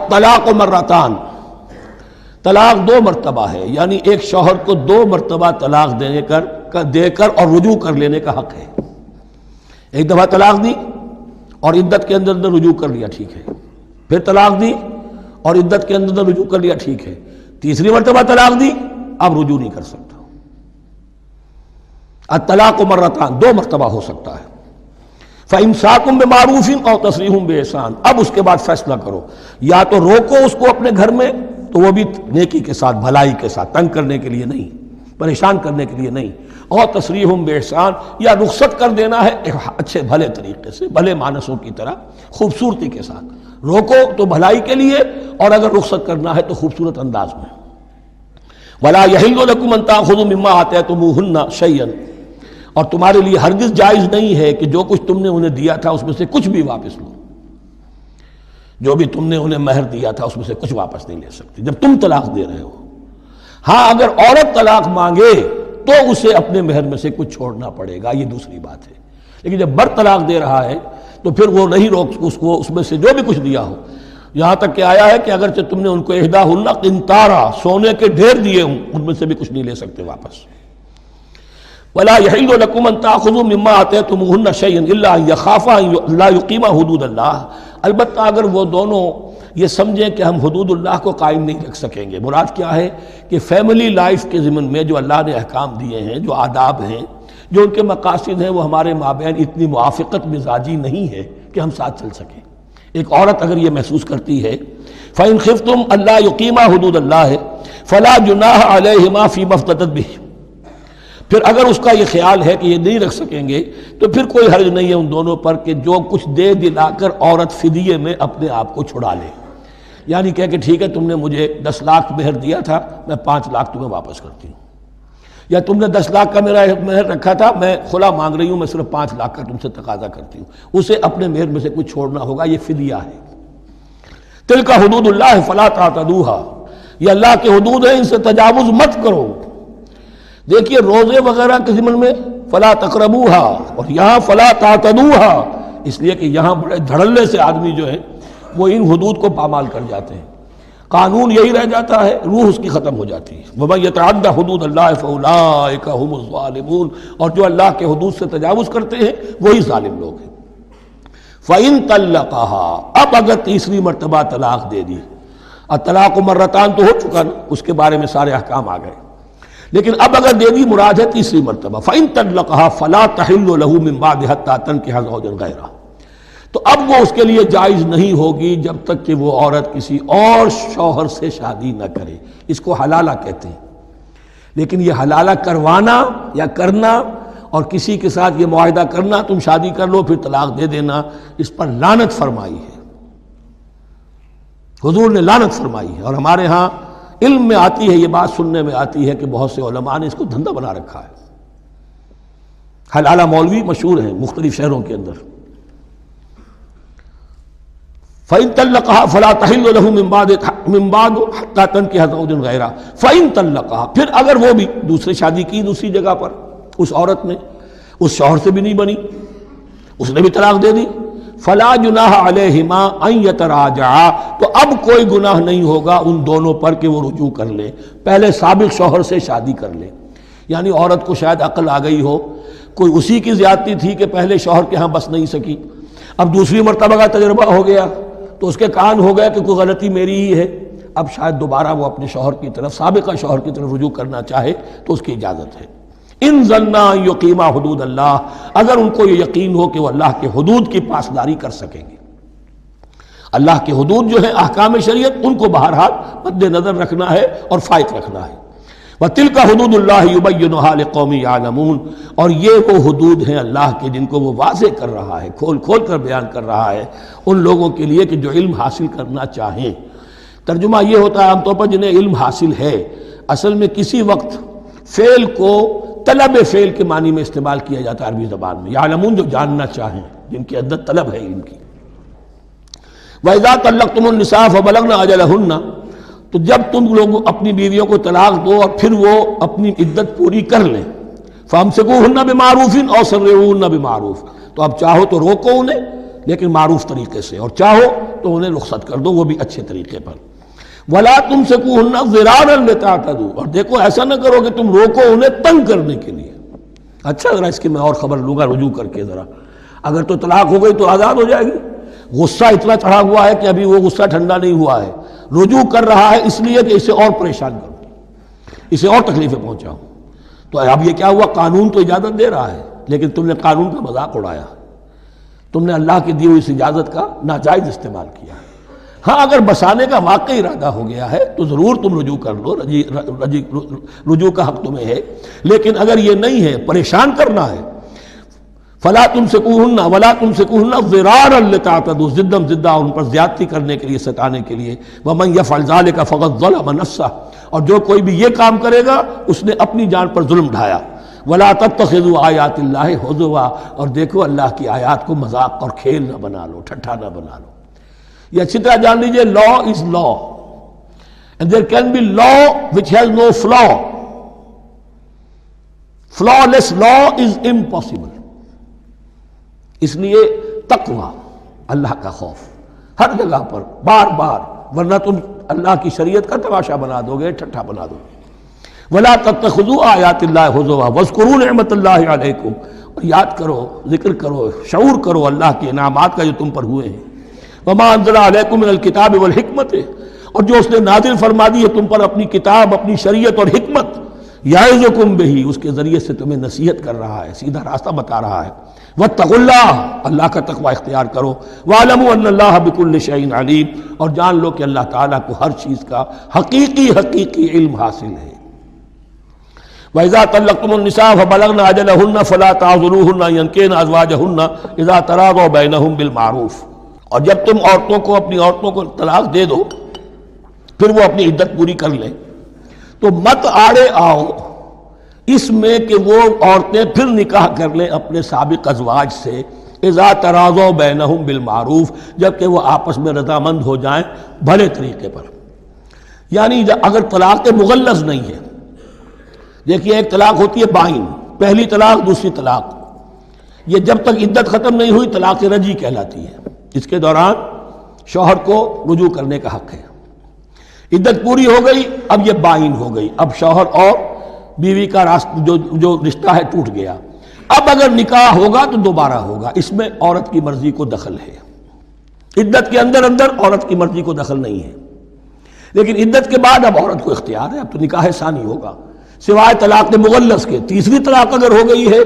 الطلاق مرتان، طلاق 2 مرتبہ ہے، یعنی ایک شوہر کو 2 مرتبہ طلاق دے کر اور رجوع کر لینے کا حق ہے۔ ایک دفعہ طلاق دی اور عدت کے اندر رجوع کر لیا، ٹھیک ہے، پھر طلاق دی اور عدت کے اندر رجوع کر لیا، ٹھیک ہے، تیسری مرتبہ طلاق دی، اب رجوع نہیں کر سکتا۔ الطلاق مرتان، 2 مرتبہ ہو سکتا ہے۔ فَإِمْسَاكٌ بِمَعْرُوفٍ أَوْ تَسْرِيحٌ بِإِحْسَانٍ، اب اس کے بعد فیصلہ کرو، یا تو روکو اس کو اپنے گھر میں، تو وہ بھی نیکی کے ساتھ، بھلائی کے ساتھ، تنگ کرنے کے لیے نہیں، پریشان کرنے کے لیے نہیں، اور تسریح بِإِحْسَان، یا رخصت کر دینا ہے اچھے بھلے طریقے سے، بھلے مانسوں کی طرح، خوبصورتی کے ساتھ۔ روکو تو بھلائی کے لیے، اور اگر رخصت کرنا ہے تو خوبصورت انداز میں۔ وَلَا يَحِلُّ لَكُمْ أَن تَأْخُذُوا مِمَّا آتَيْتُمُوهُنَّ شَيْئًا، اور تمہارے لیے ہرگز جائز نہیں ہے کہ جو کچھ تم نے انہیں دیا تھا اس میں سے کچھ بھی واپس لو۔ جو بھی تم نے انہیں مہر دیا تھا اس میں سے کچھ واپس نہیں لے سکتے جب تم طلاق دے رہے ہو۔ ہاں اگر عورت طلاق مانگے تو اسے اپنے مہر میں سے کچھ چھوڑنا پڑے گا، یہ دوسری بات ہے، لیکن جب مرد طلاق دے رہا ہے تو پھر وہ نہیں روک اس کو اس میں سے جو بھی کچھ دیا ہو، یہاں تک کہ آیا ہے کہ اگرچہ تم نے ان کو احداہن قنطارا، سونے کے ڈھیر دیے ہوں، ان میں سے بھی کچھ نہیں لے سکتے واپس۔ وَلَا يَحِلُّ لَكُمْ أَن تَأْخُذُوا مِمَّا آتَيْتُمُوهُنَّ شَيْئًا إِلَّا أَن يَخَافَا أَن لَا يُقِيمَا حُدُودَ اللَّهِ، البتہ اگر وہ دونوں یہ سمجھیں کہ ہم حدود اللہ کو قائم نہیں رکھ سکیں گے۔ مراد کیا ہے کہ فیملی لائف کے ضمن میں جو اللہ نے احکام دیے ہیں، جو آداب ہیں، جو ان کے مقاصد ہیں، وہ ہمارے مابین اتنی موافقت مزاجی نہیں ہے کہ ہم ساتھ چل سکیں۔ ایک عورت اگر یہ محسوس کرتی ہے فَإِنْ خِفْتُمْ أَلَّا يُقِيمَا حُدُودَ اللَّهِ فَلَا جُنَاحَ عَلَيْهِمَا فِي مَا افْتَدَتْ بِهِ، پھر اگر اس کا یہ خیال ہے کہ یہ نہیں رکھ سکیں گے تو پھر کوئی حرج نہیں ہے ان دونوں پر کہ جو کچھ دے دلا کر عورت فدیے میں اپنے آپ کو چھڑا لے، یعنی کہہ کہ ٹھیک ہے تم نے مجھے 10 لاکھ مہر دیا تھا، میں 5 لاکھ تمہیں واپس کرتی ہوں، یا تم نے 10 لاکھ کا میرا مہر رکھا تھا، میں خلا مانگ رہی ہوں، میں صرف 5 لاکھ کا تم سے تقاضا کرتی ہوں، اسے اپنے مہر میں سے کچھ چھوڑنا ہوگا، یہ فدیہ ہے۔ تلک حدود اللہ فلا تعتدوها، یہ اللہ کے حدود ہیں، ان سے تجاوز مت کرو۔ دیکھیے روزے وغیرہ کے ضمن میں فلا تقربوها، اور یہاں فلا تعتدوها، اس لیے کہ یہاں بڑے دھڑلے سے آدمی جو ہے وہ ان حدود کو پامال کر جاتے ہیں، قانون یہی رہ جاتا ہے، روح اس کی ختم ہو جاتی ہے۔ وَمَن يَتَعَدَّ حُدُودَ اللَّهِ فَأُولَٰئِكَ هُمُ الظَّالِمُونَ، اور جو اللہ کے حدود سے تجاوز کرتے ہیں وہی ظالم لوگ ہیں۔ فَإِن طَلَّقَهَا، اب اگر تیسری مرتبہ طلاق دے دی، الطلاق مرتان تو ہو چکا نا، اس کے بارے میں سارے احکام آ گئے، لیکن اب اگر دے دی مراد ہے تیسری مرتبہ، فَإِن طَلَّقَهَا فَلَا تَحِلُّ لَهُ مِن بَعْدِ حَتَّىٰ تَنكِحَ زَوْجًا غَيْرَهُ، تو اب وہ اس کے لیے جائز نہیں ہوگی جب تک کہ وہ عورت کسی اور شوہر سے شادی نہ کرے، اس کو حلالہ کہتے ہیں۔ لیکن یہ حلالہ کروانا یا کرنا اور کسی کے ساتھ یہ معاہدہ کرنا تم شادی کر لو پھر طلاق دے دینا، اس پر لعنت فرمائی ہے، حضور نے لعنت فرمائی ہے۔ اور ہمارے ہاں علم میں آتی ہے، یہ بات سننے میں آتی ہے کہ بہت سے علماء نے اس کو دھندا بنا رکھا ہے۔ حلالہ مولوی مشہور ہیں مختلف شہروں کے اندر۔ فَإِن طَلَّقَهَا فَلَا تَحِلُّ لَهُ مِن بَعْدُ حَتَّىٰ تَنكِحَ زَوْجًا غَيْرَهُ فَإِن طَلَّقَهَا، پھر اگر وہ بھی دوسری شادی کی دوسری جگہ پر، اس عورت نے اس شوہر سے بھی نہیں بنی، اس نے بھی طلاق دے دی، فَلَا جُنَاحَ عَلَيْهِمَا أَن يَتَرَاجَعَا، تو اب کوئی گناہ نہیں ہوگا ان دونوں پر کہ وہ رجوع کر لیں، پہلے سابق شوہر سے شادی کر لیں۔ یعنی عورت کو شاید عقل آ گئی ہو، کوئی اسی کی زیادتی تھی کہ پہلے شوہر کے ہاں بس نہیں سکی، اب دوسری مرتبہ کا تجربہ ہو گیا تو اس کے کان ہو گیا کہ کوئی غلطی میری ہی ہے، اب شاید دوبارہ وہ اپنے شوہر کی طرف، سابقہ شوہر کی طرف رجوع کرنا چاہے تو اس کی اجازت ہے۔ ان ظنا یقیما حدود اللہ، اگر ان کو یہ یقین ہو کہ وہ اللہ کے حدود کی پاسداری کر سکیں گے۔ اللہ کے حدود جو ہیں احکام شریعت، ان کو بہرحال مد نظر رکھنا ہے اور فائق رکھنا ہے۔ وَتِلْكَ حُدُودُ اللَّهِ يُبَيِّنُهَا لِقَوْمٍ يَعْلَمُونَ، اور یہ وہ حدود ہیں اللہ کے جن کو وہ واضح کر رہا ہے، کھول کھول کر بیان کر رہا ہے ان لوگوں کے لیے کہ جو علم حاصل کرنا چاہیں۔ ترجمہ یہ ہوتا ہے عام طور پر جنہیں علم حاصل ہے، اصل میں کسی وقت فعل کو طلب فعل کے معنی میں استعمال کیا جاتا ہے عربی زبان میں، یعلمون جو جاننا چاہیں، جن کے اندر طلب ہے علم کی۔ وَإِذَا طَلَّقْتُمُ النِّسَاءَ فَبَلَغْنَ أَجَلَهُنَّ، تو جب تم لوگ اپنی بیویوں کو طلاق دو اور پھر وہ اپنی عدت پوری کر لیں، فَأَمْسِكُوهُنَّ بِمَعْرُوفٍ أَوْ سَرِّحُوهُنَّ بِمَعْرُوفٍ، تو اب چاہو تو روکو انہیں لیکن معروف طریقے سے، اور چاہو تو انہیں رخصت کر دو وہ بھی اچھے طریقے پر۔ وَلَا تُمْسِكُوهُنَّ ضِرَارًا لِتَعْتَدُوا، اور دیکھو ایسا نہ کرو کہ تم روکو انہیں تنگ کرنے کے لیے۔ اچھا ذرا اس کی میں اور خبر لوں گا رجوع کر کے، ذرا اگر تو طلاق ہو گئی تو آزاد ہو جائے گی، غصہ اتنا چڑھا ہوا ہے کہ ابھی وہ غصہ ٹھنڈا نہیں ہوا ہے، رجوع کر رہا ہے اس لیے کہ اسے اور پریشان کروں، اسے اور تکلیفیں پہنچاؤں۔ تو اب یہ کیا ہوا، قانون تو اجازت دے رہا ہے لیکن تم نے قانون کا مذاق اڑایا، تم نے اللہ کی دی ہوئی اس اجازت کا ناجائز استعمال کیا۔ ہاں اگر بسانے کا واقعی ارادہ ہو گیا ہے تو ضرور تم رجوع کر لو، رجوع کا حق تمہیں ہے، لیکن اگر یہ نہیں ہے، پریشان کرنا ہے، فلا تمسکوہن ولا تمسکوہن ضرارا لتعتدوا، ضدم ضدہ ان پر زیادتی کرنے کے لیے، ستانے کے لیے، ومن یفعل ذلک فقد ظلم نفسہ، اور جو کوئی بھی یہ کام کرے گا اس نے اپنی جان پر ظلم ڈھایا۔ ولا تتخذوا آیات اللہ ہزوا، اور دیکھو اللہ کی آیات کو مذاق اور کھیل نہ بنا لو، ٹھٹھا نہ بنا لو۔ یہ اچھی طرح جان لیجئے، law is law and there can be law which has no flaw, flawless law is impossible. اس لیے تقوی، اللہ کا خوف ہر جگہ پر بار بار، ورنہ تم اللہ کی شریعت کا تماشا بنا دو گے، ٹھٹھا بنا دو گے۔ وَلَا تَتَّخِذُوا آیَاتِ اللَّهِ هُزُوًا وَاذْكُرُوا نِعْمَتَ اللَّهِ عَلَيْكُمْ، اور یاد کرو، ذکر کرو، شعور کرو اللہ کے انعامات کا جو تم پر ہوئے ہیں۔ وَمَا أَنزَلَ عَلَيْكُمْ مِنَ الْكِتَابِ وَالْحِكْمَةِ، اور جو اس نے نازل فرما دی ہے تم پر اپنی کتاب، اپنی شریعت اور حکمت، یعظکم بہ، اس کے ذریعے سے تمہیں نصیحت کر رہا ہے، سیدھا راستہ بتا رہا ہے۔ واتقوا اللہ، اللہ کا تقوی اختیار کرو۔ واعلموا ان اللہ بکل شیء علیم، اور جان لو کہ اللہ تعالیٰ کو ہر چیز کا حقیقی علم حاصل ہے۔ وَإِذَا طَلَّقْتُمُ النِّسَاءَ فَبَلَغْنَ أَجَلَهُنَّ فَلَا تَعْضُلُوهُنَّ أَن يَنكِحْنَ أَزْوَاجَهُنَّ إِذَا تَرَاضَوْا بَيْنَهُم بِالْمَعْرُوفِ، اور جب تم عورتوں کو، اپنی عورتوں کو طلاق دے دو، پھر وہ اپنی عدت پوری کر لیں، تو مت آڑے آؤ اس میں کہ وہ عورتیں پھر نکاح کر لیں اپنے سابق ازواج سے، اذا تراضوا بینہم بالمعروف، جبکہ وہ آپس میں رضامند ہو جائیں بھلے طریقے پر۔ یعنی اگر طلاق مغلظ نہیں ہے، دیکھیے ایک طلاق ہوتی ہے بائن، پہلی طلاق، دوسری طلاق، یہ جب تک عدت ختم نہیں ہوئی طلاق رجعی کہلاتی ہے، اس کے دوران شوہر کو رجوع کرنے کا حق ہے۔ عدت پوری ہو گئی، اب یہ بائن ہو گئی، اب شوہر اور بیوی کا جو رشتہ ہے ٹوٹ گیا۔ اب اگر نکاح ہوگا تو دوبارہ ہوگا، اس میں عورت کی مرضی کو دخل ہے، عدت کے اندر عورت کی مرضی کو دخل نہیں ہے، لیکن عدت کے بعد اب عورت کو اختیار ہے، اب تو نکاح ثانی ہوگا، سوائے طلاق مغلظ کے۔ تیسری طلاق اگر ہو گئی ہے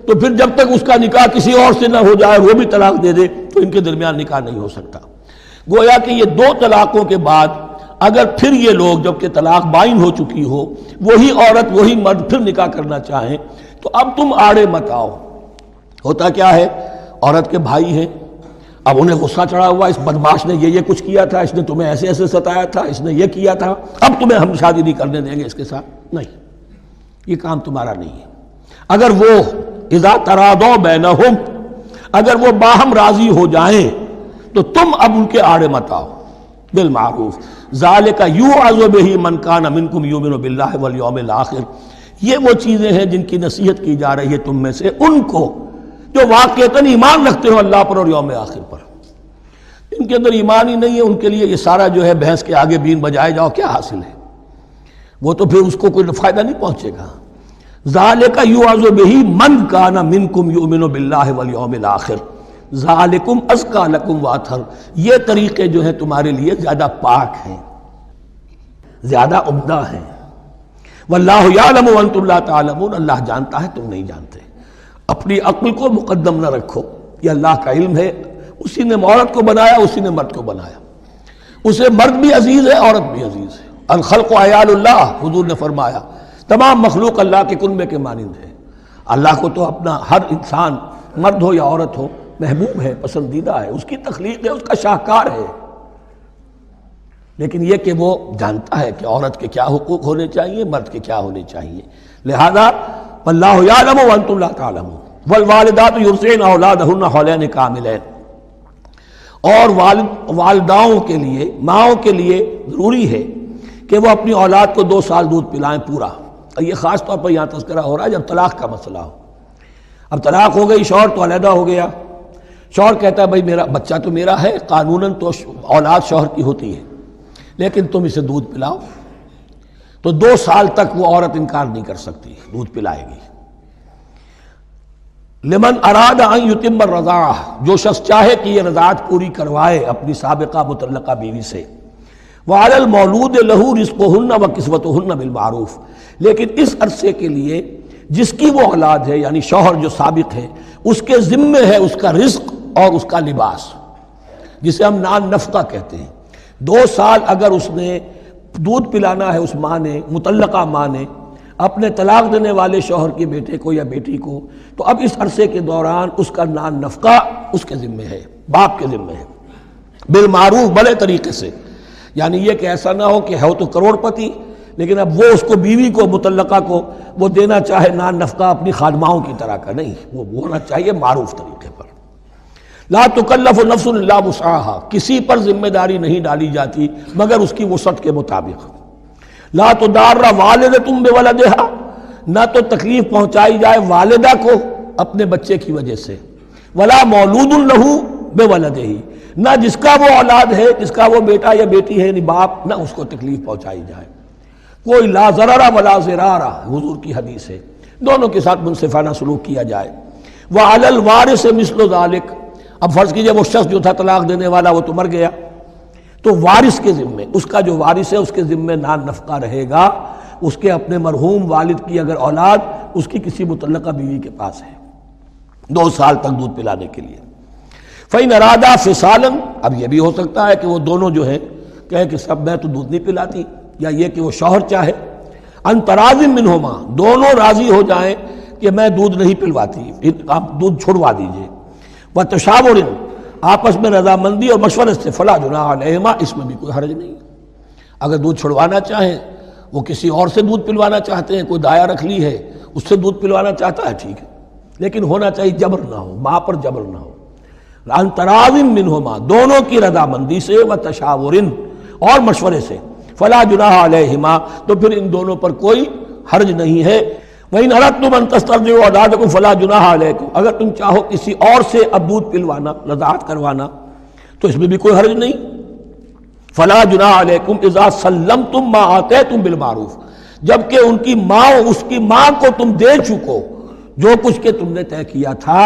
تو پھر جب تک اس کا نکاح کسی اور سے نہ ہو جائے، وہ بھی طلاق دے دے، تو ان کے درمیان نکاح نہیں ہو سکتا۔ گویا کہ یہ دو طلاقوں کے بعد اگر پھر یہ لوگ، جبکہ طلاق بائن ہو چکی ہو، وہی عورت وہی مرد پھر نکاح کرنا چاہیں تو اب تم آڑے مت آؤ۔ ہوتا کیا ہے، عورت کے بھائی ہیں، اب انہیں غصہ چڑھا ہوا، اس بدماش نے یہ کچھ کیا تھا، اس نے تمہیں ایسے ایسے ستایا تھا، اس نے یہ کیا تھا، اب تمہیں ہم شادی نہیں کرنے دیں گے اس کے ساتھ۔ نہیں، یہ کام تمہارا نہیں ہے۔ اگر وہ اذا تراضوا بینہم، اگر وہ باہم راضی ہو جائیں تو تم اب ان کے آڑے مت آؤ، بالمعروف۔ ذالک یوعظ بہ من کان منکم یؤمن باللہ والیوم الآخر، یہ وہ چیزیں ہیں جن کی نصیحت کی جا رہی ہے تم میں سے ان کو جو واقعتاً ایمان رکھتے ہو اللہ پر اور یوم آخر پر۔ ان کے اندر ایمان ہی نہیں ہے، ان کے لیے یہ سارا جو ہے بھینس کے آگے بین بجائے جاؤ کیا حاصل ہے، وہ تو پھر اس کو کوئی فائدہ نہیں پہنچے گا۔ ذالک یوعظ بہ من کان منکم یؤمن باللہ والیوم الآخر ذالکم ازکیٰ لکم واطہر، یہ طریقے جو ہیں تمہارے لیے زیادہ پاک ہیں، زیادہ عمدہ ہیں۔ واللہ یعلم وانتم لا تعلمون، اللہ جانتا ہے تم نہیں جانتے۔ اپنی عقل کو مقدم نہ رکھو، یہ اللہ کا علم ہے، اسی نے عورت کو بنایا، اسی نے مرد کو بنایا، اسے مرد بھی عزیز ہے، عورت بھی عزیز ہے۔ الخلق عیال اللہ، حضور نے فرمایا تمام مخلوق اللہ کے کنبے کے مانند ہے۔ اللہ کو تو اپنا ہر انسان، مرد ہو یا عورت ہو، محبوب ہے، پسندیدہ ہے، اس کی تخلیق ہے، اس کا شاہکار ہے، لیکن یہ کہ وہ جانتا ہے کہ عورت کے کیا حقوق ہونے چاہیے، مرد کے کیا ہونے چاہیے۔ لہذا واللہ یعلم وانتم لا تعلمون والوالدات یرضعن اولادہن حولین کاملین، اور والداؤں کے لیے، ماؤں کے لیے ضروری ہے کہ وہ اپنی اولاد کو 2 سال دودھ پلائیں پورا۔ اور یہ خاص طور پر یہاں تذکرہ ہو رہا ہے جب طلاق کا مسئلہ ہو۔ اب طلاق ہو گئی، شوہر تو علیحدہ ہو گیا، شوہر کہتا ہے بھائی میرا بچہ تو میرا ہے، قانوناً تو اولاد شوہر کی ہوتی ہے، لیکن تم اسے دودھ پلاؤ، تو 2 سال تک وہ عورت انکار نہیں کر سکتی، دودھ پلائے گی۔ لمن اراد ان یتم الرضاعہ، جو شخص چاہے کہ یہ رضاعت پوری کروائے اپنی سابقہ مطلقہ بیوی سے۔ وعلی المولود لہ رزقہن وکسوتہن بالمعروف، لیکن اس عرصے کے لیے جس کی وہ اولاد ہے، یعنی شوہر جو سابق ہے، اس کے ذمے ہے اس کا رزق اور اس کا لباس، جسے ہم نان نفقہ کہتے ہیں۔ 2 سال اگر اس نے دودھ پلانا ہے اس ماں نے، مطلقہ ماں نے، اپنے طلاق دینے والے شوہر کے بیٹے کو یا بیٹی کو، تو اب اس عرصے کے دوران اس کا نان نفقہ اس کے ذمے ہے، باپ کے ذمے ہے، بالمعروف، بڑے طریقے سے۔ یعنی یہ کہ ایسا نہ ہو کہ ہے تو کروڑ پتی، لیکن اب وہ اس کو بیوی کو مطلقہ کو وہ دینا چاہے نان نفقہ اپنی خادماؤں کی طرح کا، نہیں، وہ ہونا چاہیے معروف طریقے پر۔ لا تکلف نفس الا وسعها، کسی پر ذمہ داری نہیں ڈالی جاتی مگر اس کی وسعت کے مطابق۔ لا تضار والدۃ بولدہا، نہ تو تکلیف پہنچائی جائے والدہ کو اپنے بچے کی وجہ سے، ولا مولود لہ بولدہ، نہ جس کا وہ اولاد ہے، جس کا وہ بیٹا یا بیٹی ہے، یعنی باپ، نہ اس کو تکلیف پہنچائی جائے۔ کوئی لا ضرر ولا ضرار، حضور کی حدیث ہے، دونوں کے ساتھ منصفانہ سلوک کیا جائے۔ وعلی الوارث مثل ذلک، اب فرض کیجئے وہ شخص جو تھا طلاق دینے والا وہ تو مر گیا، تو وارث کے ذمے، اس کا جو وارث ہے اس کے ذمے نان نفقہ رہے گا، اس کے اپنے مرحوم والد کی اگر اولاد اس کی کسی مطلقہ بیوی کے پاس ہے 2 سال تک دودھ پلانے کے لیے۔ فَإِنْ أَرَادَا فِصَالًا، اب یہ بھی ہو سکتا ہے کہ وہ دونوں جو ہیں کہیں کہ سب میں تو دودھ نہیں پلاتی، یا یہ کہ وہ شوہر چاہے ان تراض منہما، دونوں راضی ہو جائیں کہ میں دودھ نہیں پلواتی، آپ دودھ چھڑوا دیجئے، وتشاور، آپس میں رضامندی اور مشورے سے، فلا جناح علیہما، اس میں بھی کوئی حرج نہیں۔ اگر دودھ چھڑوانا چاہیں، وہ کسی اور سے دودھ پلوانا چاہتے ہیں، کوئی دایا رکھ لی ہے اس سے دودھ پلوانا چاہتا ہے، ٹھیک ہے، لیکن ہونا چاہیے جبر نہ ہو، ماں پر جبر نہ ہو۔ ان تراض منہما، دونوں کی رضامندی سے، وتشاور، اور مشورے سے، فلا جناح علیہما، تو پھر ان دونوں پر کوئی حرج نہیں ہے۔ وَإِنْ أَرَدْتُمْ أَنْ تَسْتَرْضِعُوا أَوْلَادَكُمْ فَلَا جُنَاحَ عَلَيْكُمْ، اگر تم چاہو کسی اور سے اب دودھ پلوانا، رضاعت کروانا، تو اس میں بھی کوئی حرج نہیں۔ فَلَا جُنَاحَ عَلَيْكُمْ إِذَا سَلَّمْتُمْ مَا آتَيْتُمْ بِالْمَعْرُوفِ، جبکہ ان کی ماں، اس کی ماں کو تم دے چکو جو کچھ کہ تم نے طے کیا تھا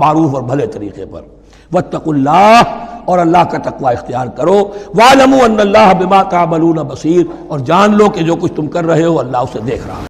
معروف اور بھلے طریقے پر۔ وَاتَّقُوا اللَّهَ، اور اللہ کا تقوی اختیار کرو۔ وَاعْلَمُوا أَنَّ اللَّهَ بِمَا تَعْمَلُونَ بَصِيرٌ، اور جان لو کہ جو کچھ تم کر رہے ہو اللہ اسے دیکھ رہا ہے۔